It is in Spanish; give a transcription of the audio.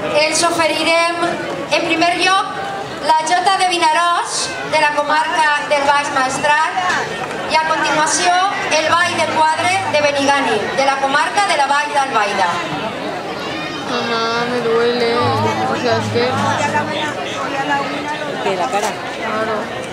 els oferirem, en primer lloc, la jota de Vinaròs, de la comarca del Baix Maestrat, i a continuació el ball de quadre de Benigànim, de la comarca de la Vall d'Albaida. Mamá, me duele. O sea, es que... ¿Qué, la cara? Claro.